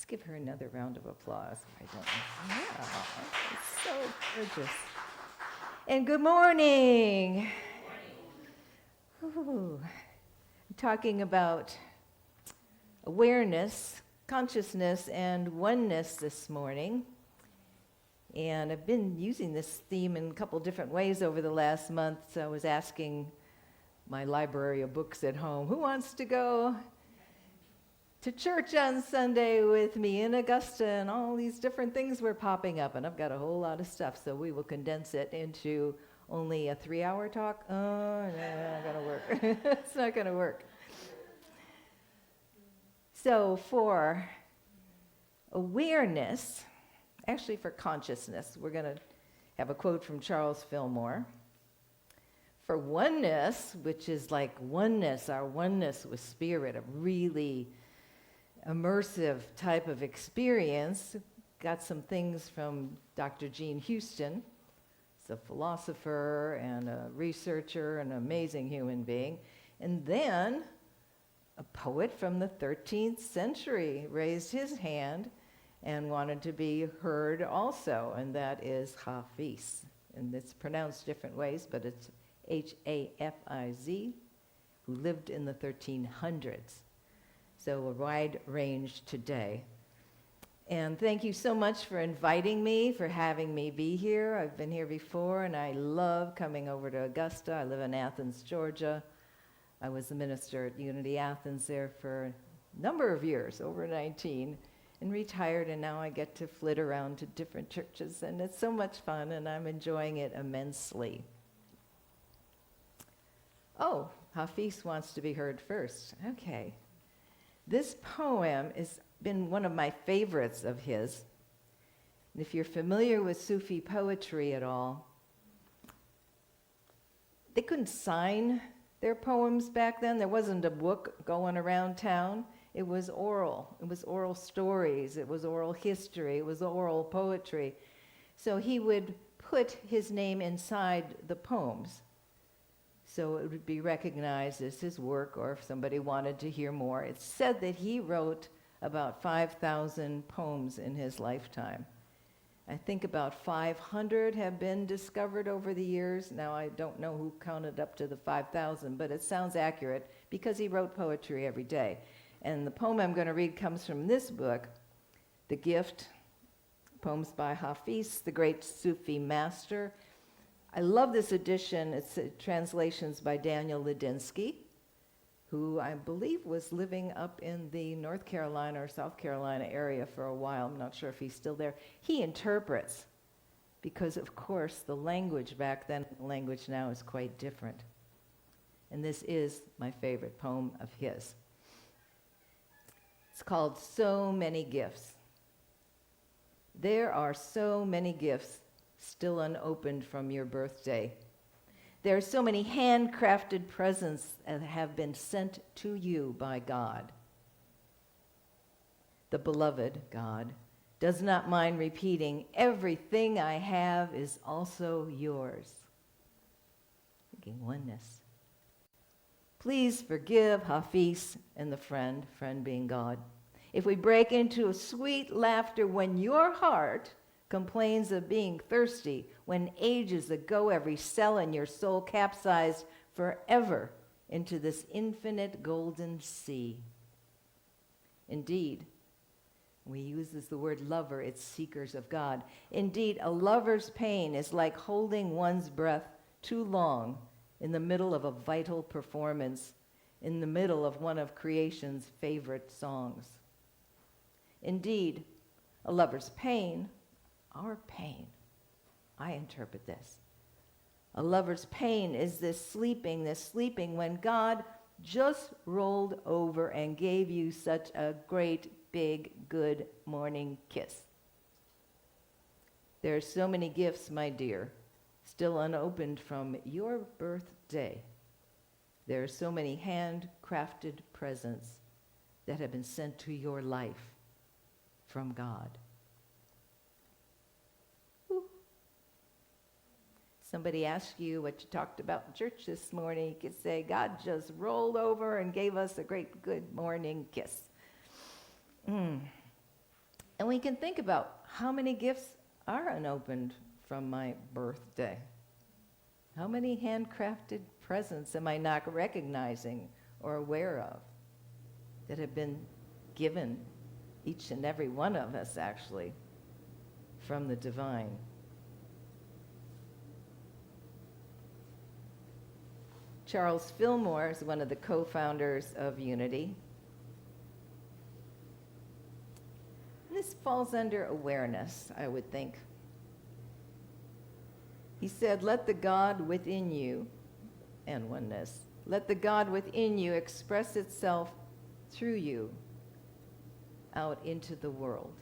give her another round of applause. Yeah, it's so gorgeous. And good morning. Ooh. I'm talking about awareness, consciousness, and oneness this morning. And I've been using this theme in a couple different ways over the last month. So I was asking my library of books at home, who wants to go to church on Sunday with me in Augusta? And all these different things were popping up, and I've got a whole lot of stuff, so we will condense it into only a 3-hour talk. Oh, no, not gonna work. It's not gonna work. So for awareness, actually for consciousness, we're gonna have a quote from Charles Fillmore. For oneness, which is like oneness, our oneness with spirit, a really immersive type of experience, got some things from Dr. Jean Houston. He's a philosopher and a researcher, an amazing human being. And then a poet from the 13th century raised his hand and wanted to be heard also, and that is Hafiz. And it's pronounced different ways, but it's H-A-F-I-Z, who lived in the 1300s. So a wide range today. And thank you so much for inviting me, for having me be here. I've been here before, and I love coming over to Augusta. I live in Athens, Georgia. I was the minister at Unity Athens there for a number of years, over 19, and retired, and now I get to flit around to different churches, and it's so much fun, and I'm enjoying it immensely. Oh, Hafiz wants to be heard first. Okay. This poem has been one of my favorites of his. And if you're familiar with Sufi poetry at all, they couldn't sign their poems back then. There wasn't a book going around town. It was oral. It was oral stories. It was oral history. It was oral poetry. So he would put his name inside the poems, so it would be recognized as his work, or if somebody wanted to hear more. It's said that he wrote about 5,000 poems in his lifetime. I think about 500 have been discovered over the years. Now, I don't know who counted up to the 5,000, but it sounds accurate because he wrote poetry every day. And the poem I'm going to read comes from this book, The Gift, poems by Hafiz, the great Sufi master. I love this edition. It's translations by Daniel Ladinsky, who I believe was living up in the North Carolina or South Carolina area for a while. I'm not sure if he's still there. He interprets, because of course the language back then, the language now is quite different. And this is my favorite poem of his. It's called So Many Gifts. There are so many gifts still unopened from your birthday. There are so many handcrafted presents that have been sent to you by God. The beloved God does not mind repeating, everything I have is also yours. Thinking oneness. Please forgive Hafiz and the friend being God, if we break into a sweet laughter when your heart complains of being thirsty, when ages ago every cell in your soul capsized forever into this infinite golden sea. Indeed, we use the word lover, it's seekers of God. Indeed, a lover's pain is like holding one's breath too long in the middle of a vital performance, in the middle of one of creation's favorite songs. Indeed, a lover's pain, our pain, I interpret this. A lover's pain is this sleeping when God just rolled over and gave you such a great, big, good morning kiss. There are so many gifts, my dear, still unopened from your birthday. There are so many handcrafted presents that have been sent to your life from God. Somebody asks you what you talked about in church this morning, you could say, God just rolled over and gave us a great good morning kiss. And we can think about how many gifts are unopened from my birthday. How many handcrafted presents am I not recognizing or aware of that have been given, each and every one of us actually, from the divine? Charles Fillmore is one of the co-founders of Unity. This falls under awareness, I would think. He said, let the God within you, and oneness, let the God within you express itself through you out into the world.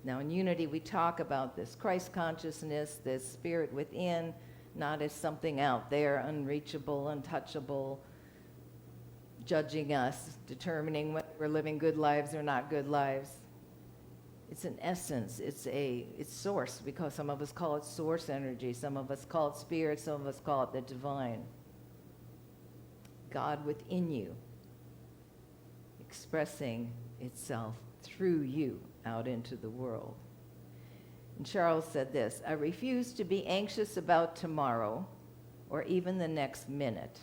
Now in Unity we talk about this Christ consciousness, this spirit within, not as something out there, unreachable, untouchable, judging us, determining whether we're living good lives or not good lives. It's an essence, it's source, because some of us call it source energy, some of us call it spirit, some of us call it the divine. God within you, expressing itself through you out into the world. And Charles said this, I refuse to be anxious about tomorrow or even the next minute.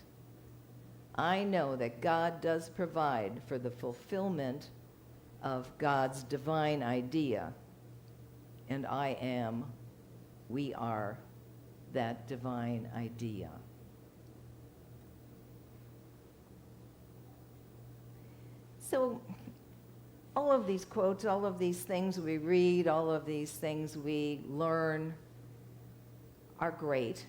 I know that God does provide for the fulfillment of God's divine idea, and we are that divine idea. So all of these quotes, all of these things we read, all of these things we learn are great.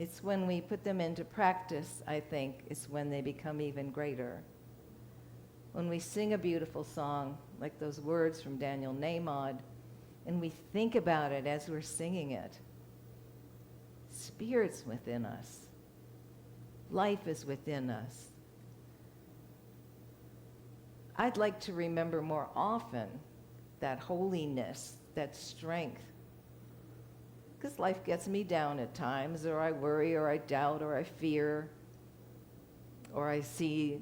It's when we put them into practice, I think, is when they become even greater. When we sing a beautiful song, like those words from Daniel Nahmod, and we think about it as we're singing it, Spirit's within us. Life is within us. I'd like to remember more often that holiness, that strength, because life gets me down at times, or I worry, or I doubt, or I fear, or I see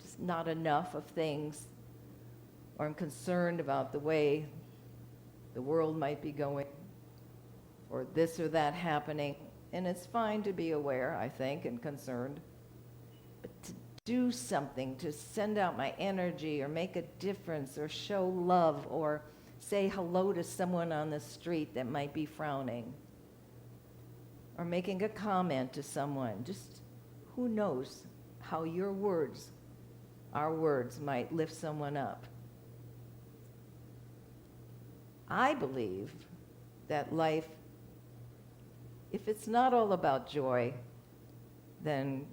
just not enough of things, or I'm concerned about the way the world might be going, or this or that happening. And it's fine to be aware, I think, and concerned. But to do something, to send out my energy, or make a difference, or show love, or say hello to someone on the street that might be frowning, or making a comment to someone, just who knows how your words, our words, might lift someone up. I believe that life, if it's not all about joy, then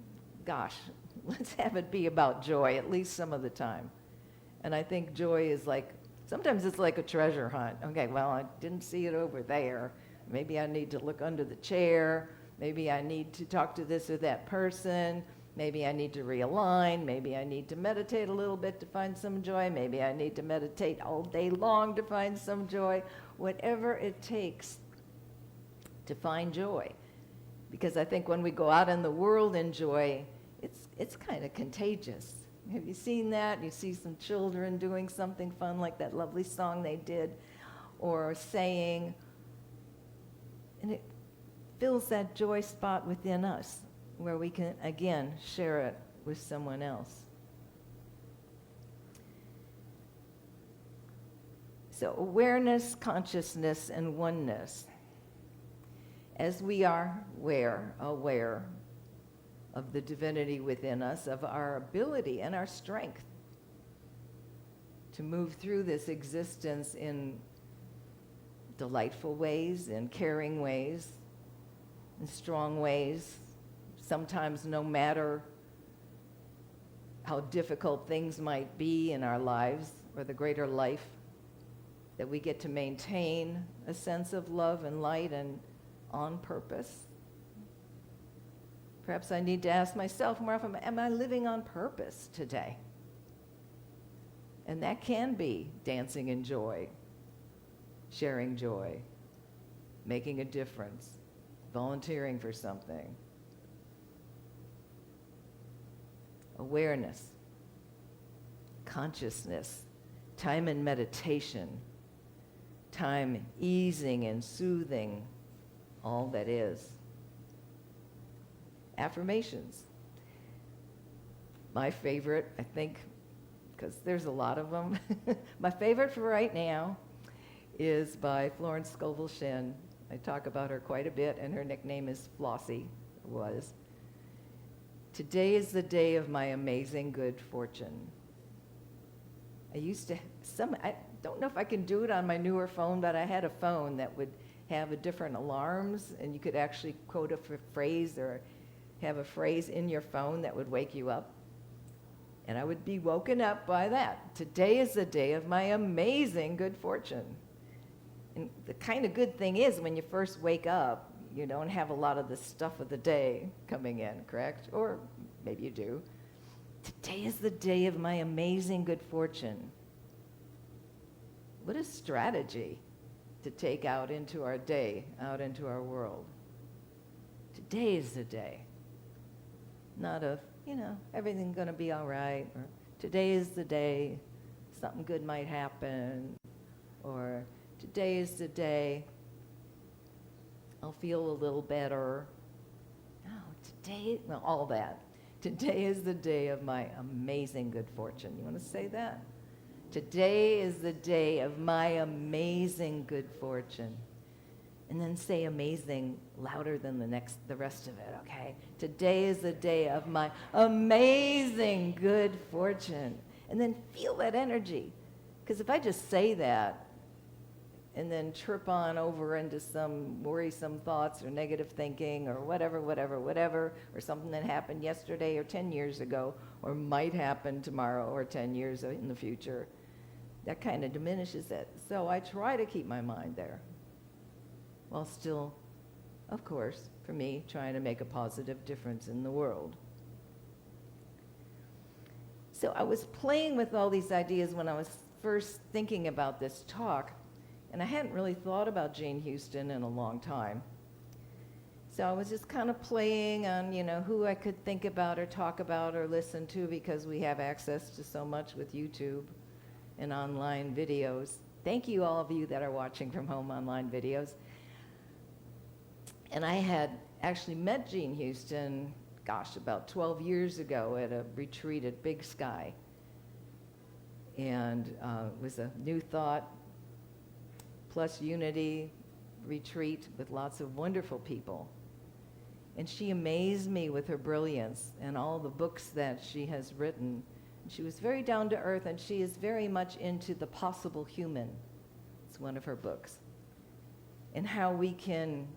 gosh, let's have it be about joy, at least some of the time. And I think joy is like, sometimes it's like a treasure hunt. Okay, well, I didn't see it over there. Maybe I need to look under the chair. Maybe I need to talk to this or that person. Maybe I need to realign. Maybe I need to meditate a little bit to find some joy. Maybe I need to meditate all day long to find some joy. Whatever it takes to find joy. Because I think when we go out in the world in joy, it's kind of contagious. Have you seen that? You see some children doing something fun like that lovely song they did, or saying, and it fills that joy spot within us where we can, again, share it with someone else. So awareness, consciousness, and oneness. As we are aware of the divinity within us, of our ability and our strength to move through this existence in delightful ways, in caring ways, in strong ways, sometimes no matter how difficult things might be in our lives or the greater life, that we get to maintain a sense of love and light and on purpose. Perhaps I need to ask myself more often, am I living on purpose today? And that can be dancing in joy, sharing joy, making a difference, volunteering for something. Awareness, consciousness, time in meditation, time easing and soothing all that is. Affirmations. My favorite, I think, because there's a lot of them, my favorite for right now is by Florence Scovel Shinn. I talk about her quite a bit, and her nickname is Flossie, was. Today is the day of my amazing good fortune. I don't know if I can do it on my newer phone, but I had a phone that would have a different alarms, and you could actually quote a phrase or have a phrase in your phone that would wake you up. And I would be woken up by that. Today is the day of my amazing good fortune. And the kind of good thing is when you first wake up, you don't have a lot of the stuff of the day coming in, correct? Or maybe you do. Today is the day of my amazing good fortune. What a strategy to take out into our day, out into our world. Today is the day. Not of, everything's going to be all right, or today is the day, something good might happen, or today is the day I'll feel a little better. No, all that. Today is the day of my amazing good fortune. You want to say that? Today is the day of my amazing good fortune. And then say amazing louder than the rest of it, okay? Today is the day of my amazing good fortune. And then feel that energy. Because if I just say that and then trip on over into some worrisome thoughts or negative thinking or whatever, or something that happened yesterday or 10 years ago or might happen tomorrow or 10 years in the future, that kind of diminishes it. So I try to keep my mind there, while still, of course, for me, trying to make a positive difference in the world. So I was playing with all these ideas when I was first thinking about this talk, and I hadn't really thought about Jane Houston in a long time. So I was just kind of playing on, who I could think about or talk about or listen to, because we have access to so much with YouTube and online videos. Thank you, all of you that are watching from home online videos. And I had actually met Jane Houston, about 12 years ago at a retreat at Big Sky. And it was a New Thought plus Unity retreat with lots of wonderful people. And she amazed me with her brilliance and all the books that she has written. And she was very down to earth, and she is very much into the possible human. It's one of her books. And how we can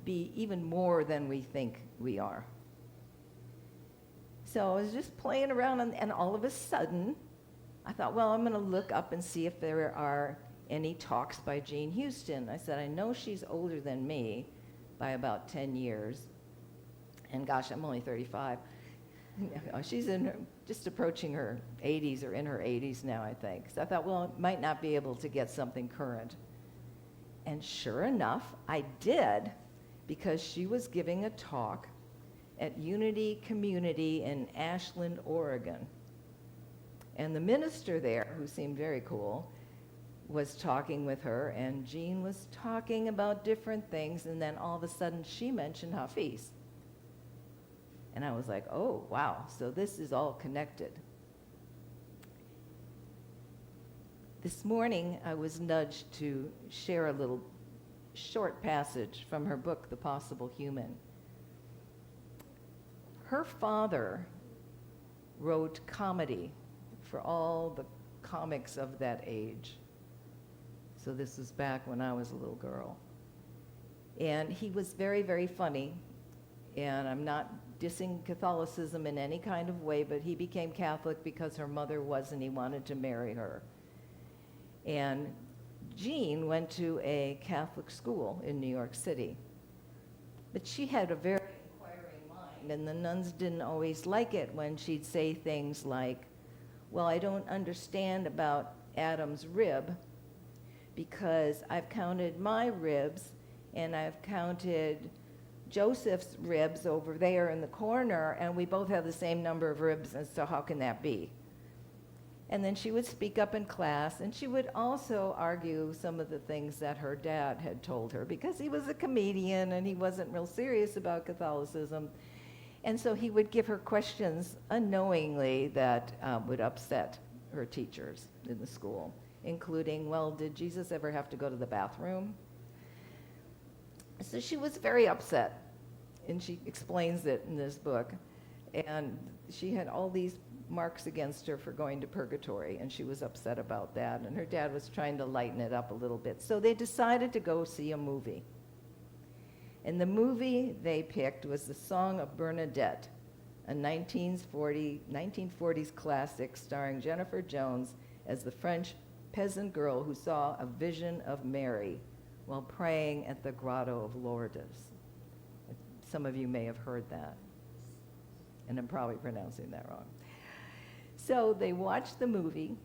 be even more than we think we are. So I was just playing around, and all of a sudden, I thought, well, I'm going to look up and see if there are any talks by Jane Houston. I said, I know she's older than me by about 10 years. And I'm only 35. She's just approaching her 80s or in her 80s now, I think. So I thought, well, I might not be able to get something current. And sure enough, I did, because she was giving a talk at Unity Community in Ashland, Oregon. And the minister there, who seemed very cool, was talking with her, and Jean was talking about different things, and then all of a sudden she mentioned Hafiz. And I was like, oh, wow, so this is all connected. This morning, I was nudged to share a little short passage from her book, The Possible Human. Her father wrote comedy for all the comics of that age. So this was back when I was a little girl. And he was very, very funny. And I'm not dissing Catholicism in any kind of way, but he became Catholic because her mother was, and he wanted to marry her. And Jean went to a Catholic school in New York City. But she had a very inquiring mind, and the nuns didn't always like it when she'd say things like, well, I don't understand about Adam's rib, because I've counted my ribs, and I've counted Joseph's ribs over there in the corner, and we both have the same number of ribs, and so how can that be? And then she would speak up in class, and she would also argue some of the things that her dad had told her, because he was a comedian and he wasn't real serious about Catholicism. And so he would give her questions unknowingly that would upset her teachers in the school, including, well, did Jesus ever have to go to the bathroom? So she was very upset, and she explains it in this book. And she had all these marks against her for going to purgatory, and she was upset about that, and her dad was trying to lighten it up a little bit. So they decided to go see a movie. And the movie they picked was The Song of Bernadette, a 1940s classic starring Jennifer Jones as the French peasant girl who saw a vision of Mary while praying at the Grotto of Lourdes. Some of you may have heard that, and I'm probably pronouncing that wrong. So they watched the movie.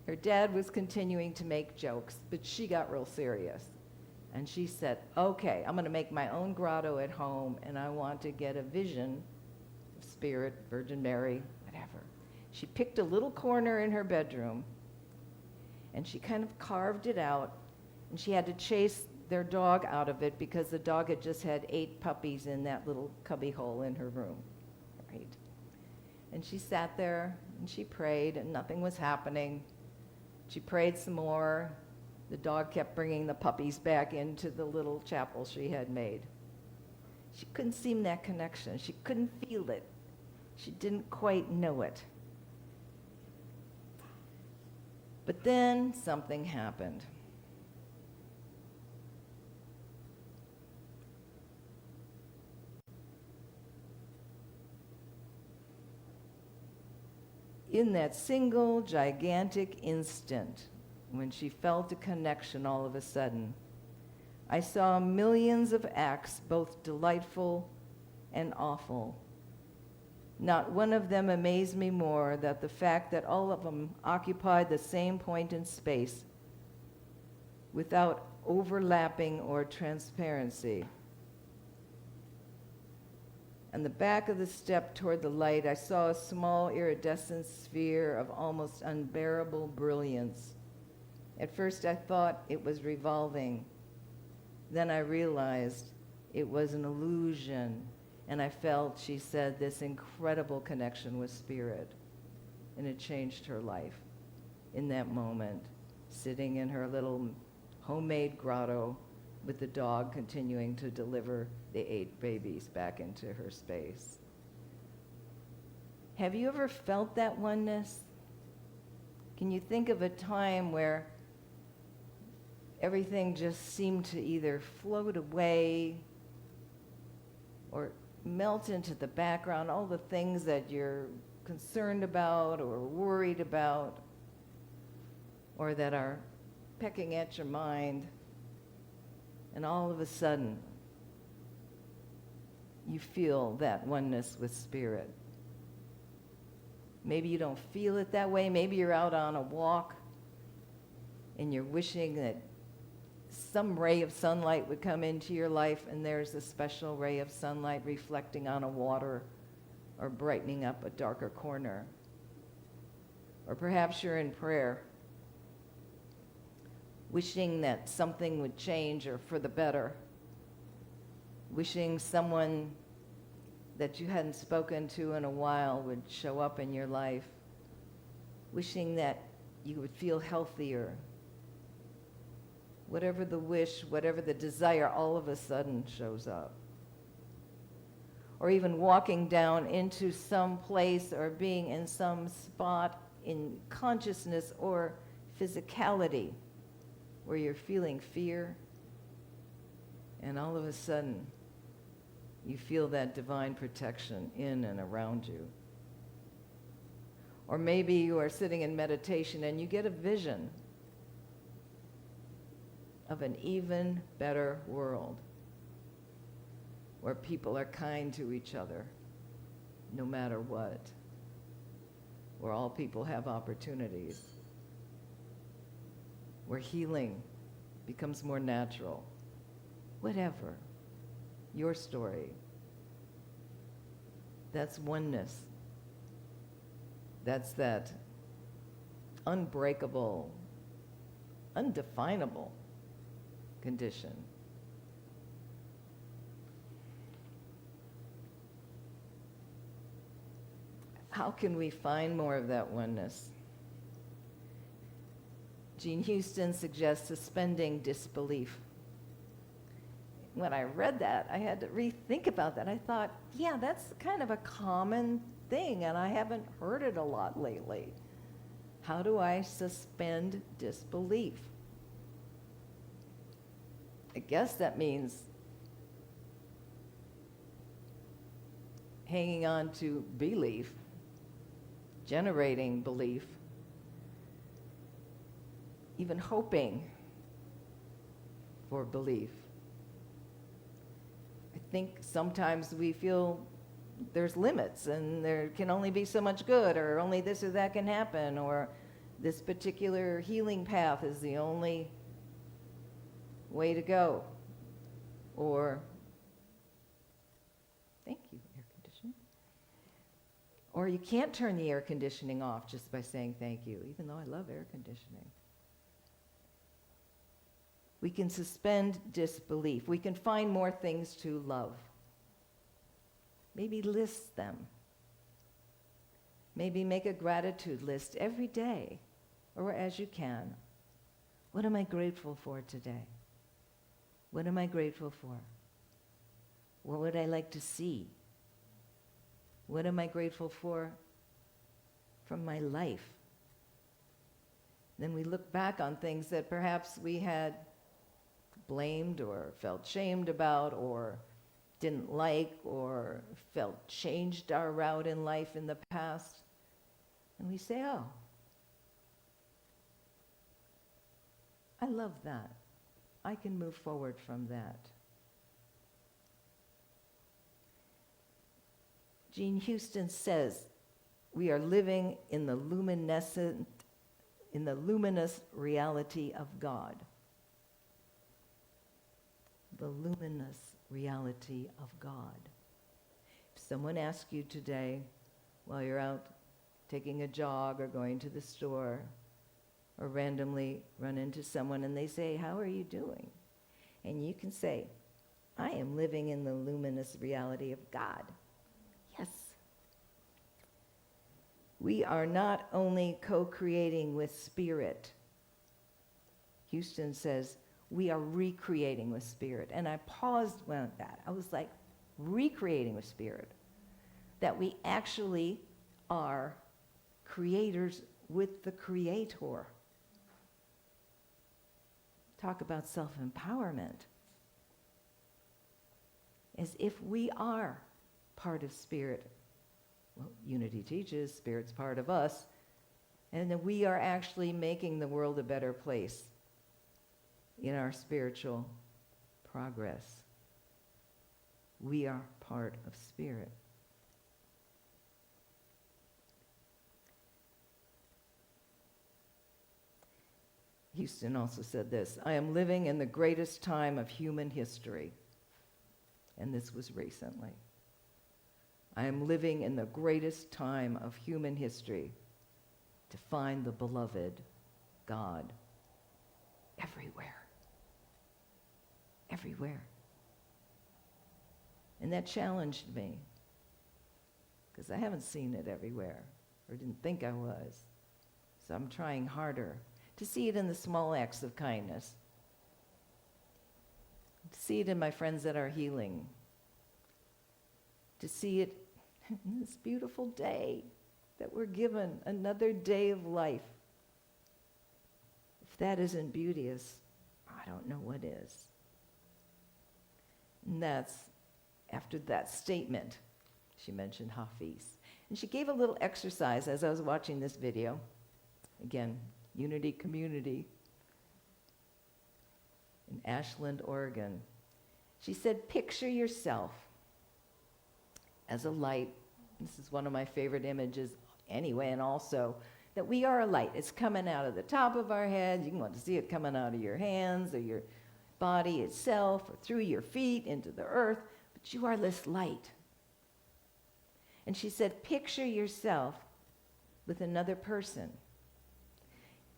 Her dad was continuing to make jokes, but she got real serious. And she said, okay, I'm going to make my own grotto at home, and I want to get a vision of Spirit, Virgin Mary, whatever. She picked a little corner in her bedroom, and she kind of carved it out, and she had to chase their dog out of it because the dog had just had 8 puppies in that little cubby hole in her room, right? And she sat there, and she prayed, and nothing was happening. She prayed some more. The dog kept bringing the puppies back into the little chapel she had made. She couldn't see that connection. She couldn't feel it. She didn't quite know it. But then something happened. In that single gigantic instant, when she felt a connection all of a sudden, I saw millions of acts, both delightful and awful. Not one of them amazed me more than the fact that all of them occupied the same point in space without overlapping or transparency. On the back of the step toward the light, I saw a small iridescent sphere of almost unbearable brilliance. At first I thought it was revolving. Then I realized it was an illusion, and I felt, she said, this incredible connection with Spirit. And it changed her life in that moment, sitting in her little homemade grotto with the dog continuing to deliver the 8 babies back into her space. Have you ever felt that oneness? Can you think of a time where everything just seemed to either float away or melt into the background, all the things that you're concerned about or worried about or that are pecking at your mind, and all of a sudden you feel that oneness with Spirit? Maybe you don't feel it that way. Maybe you're out on a walk and you're wishing that some ray of sunlight would come into your life, and there's a special ray of sunlight reflecting on a water or brightening up a darker corner. Or perhaps you're in prayer, wishing that something would change or for the better, wishing someone that you hadn't spoken to in a while would show up in your life, wishing that you would feel healthier. Whatever the wish, whatever the desire, all of a sudden shows up. Or even walking down into some place or being in some spot in consciousness or physicality where you're feeling fear, and all of a sudden you feel that divine protection in and around you. Or maybe you are sitting in meditation and you get a vision of an even better world where people are kind to each other no matter what, where all people have opportunities, where healing becomes more natural. Whatever your story, that's oneness. That's that unbreakable, undefinable condition. How can we find more of that oneness? Jean Houston suggests suspending disbelief. When I read that, I had to rethink about that. I thought, yeah, that's kind of a common thing, and I haven't heard it a lot lately. How do I suspend disbelief? I guess that means hanging on to belief, generating belief, even hoping for belief. I think sometimes we feel there's limits and there can only be so much good, or only this or that can happen, or this particular healing path is the only way to go, or thank you, air conditioning. Or you can't turn the air conditioning off just by saying thank you, even though I love air conditioning. We can suspend disbelief. We can find more things to love. Maybe list them. Maybe make a gratitude list every day, or as you can. What am I grateful for today? What am I grateful for? What would I like to see? What am I grateful for from my life? Then we look back on things that perhaps we had blamed or felt shamed about or didn't like or felt changed our route in life in the past. And we say, oh, I love that. I can move forward from that. Jean Houston says we are living in the luminous reality of God. The luminous reality of God. If someone asks you today, while you're out taking a jog or going to the store, or randomly run into someone and they say, how are you doing? And you can say, I am living in the luminous reality of God. Yes. We are not only co-creating with Spirit. Houston says, we are recreating with Spirit. And I paused when that. I was like, recreating with Spirit. That we actually are creators with the Creator. Talk about self-empowerment. As if we are part of Spirit. Well, Unity teaches Spirit's part of us. And that we are actually making the world a better place in our spiritual progress. We are part of Spirit. Houston also said this, I am living in the greatest time of human history. And this was recently. I am living in the greatest time of human history to find the beloved God everywhere. Everywhere. And that challenged me, because I haven't seen it everywhere, or didn't think I was. So I'm trying harder to see it in the small acts of kindness, to see it in my friends that are healing, to see it in this beautiful day that we're given, another day of life. If that isn't beauteous, I don't know what is. And that's, after that statement, she mentioned Hafiz. And she gave a little exercise as I was watching this video. Again, Unity Community in Ashland, Oregon. She said, picture yourself as a light. This is one of my favorite images anyway, and also that we are a light. It's coming out of the top of our head. You can want to see it coming out of your hands or your body itself or through your feet into the earth, but you are this light. And she said, picture yourself with another person.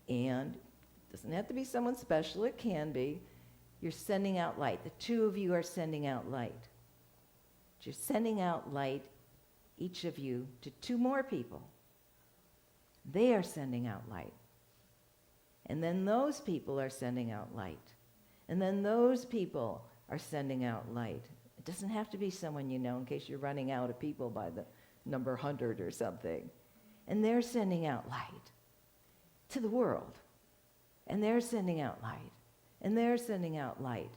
And it doesn't have to be someone special, it can be. You're sending out light. The two of you are sending out light. You're sending out light, each of you, to two more people. They are sending out light. And then those people are sending out light. And then those people are sending out light. It doesn't have to be someone you know in case you're running out of people by the number 100 or something. And they're sending out light to the world. And they're sending out light. And they're sending out light.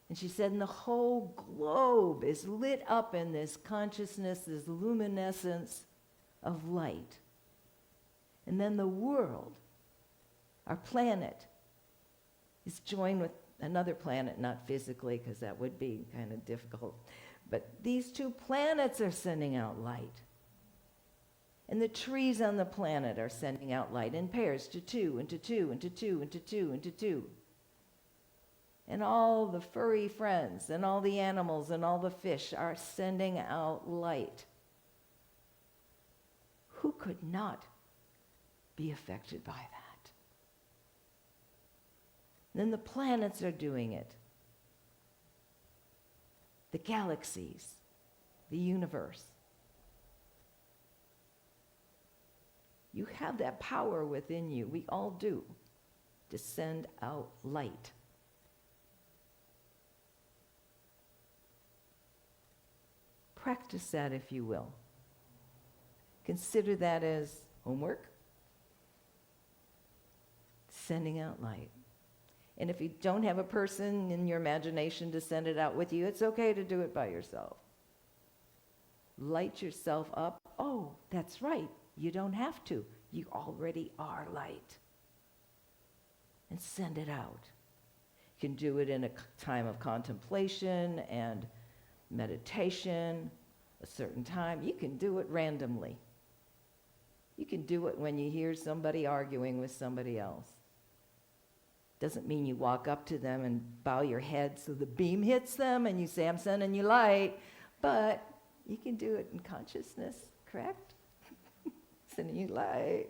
And she said, and the whole globe is lit up in this consciousness, this luminescence of light. And then the world, our planet, is joined with another planet, not physically, because that would be kind of difficult. But these two planets are sending out light. And the trees on the planet are sending out light in pairs, to two, and to two, and to two, and to two, and to two. And all the furry friends, and all the animals, and all the fish are sending out light. Who could not be affected by that? Then the planets are doing it. The galaxies, the universe. You have that power within you, we all do, to send out light. Practice that, if you will. Consider that as homework. Sending out light. And if you don't have a person in your imagination to send it out with you, it's okay to do it by yourself. Light yourself up. Oh, that's right. You don't have to. You already are light. And send it out. You can do it in a time of contemplation and meditation, a certain time. You can do it randomly. You can do it when you hear somebody arguing with somebody else. Doesn't mean you walk up to them and bow your head so the beam hits them and you say, I'm sending you light. But you can do it in consciousness, correct? Sending you light.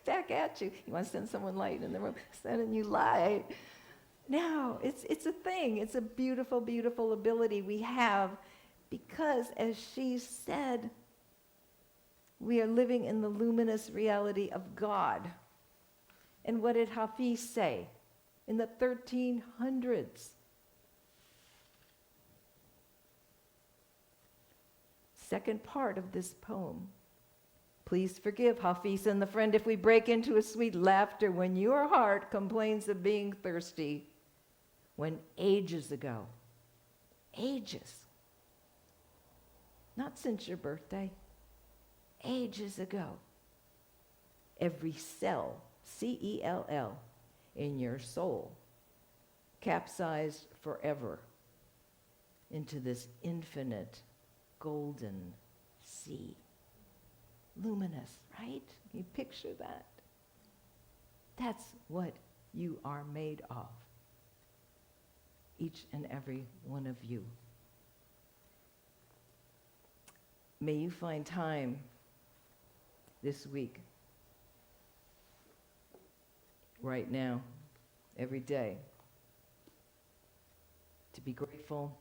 Back at you. You want to send someone light in the room? Sending you light. No, it's a thing. It's a beautiful, beautiful ability we have because, as she said, we are living in the luminous reality of God. And what did Hafiz say in the 1300s? Second part of this poem. Please forgive Hafiz and the friend if we break into a sweet laughter when your heart complains of being thirsty, when ages ago, ages, not since your birthday, ages ago, every cell, C-E-L-L, in your soul capsized forever into this infinite golden sea. Luminous, right? You picture that? That's what you are made of. Each and every one of you. May you find time this week, right now, every day, to be grateful,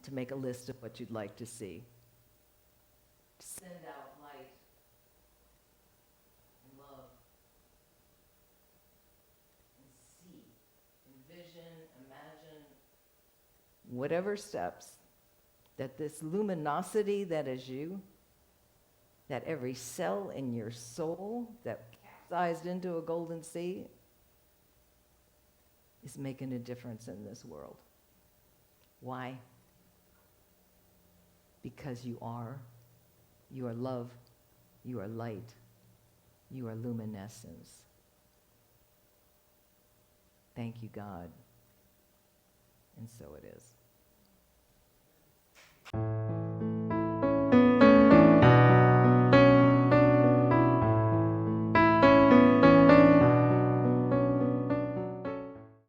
to make a list of what you'd like to see, to send out light and love, and see, envision, imagine, whatever steps that this luminosity that is you, that every cell in your soul that capsized into a golden sea is making a difference in this world. Why? Because you are love, you are light, you are luminescence. Thank you, God. And so it is.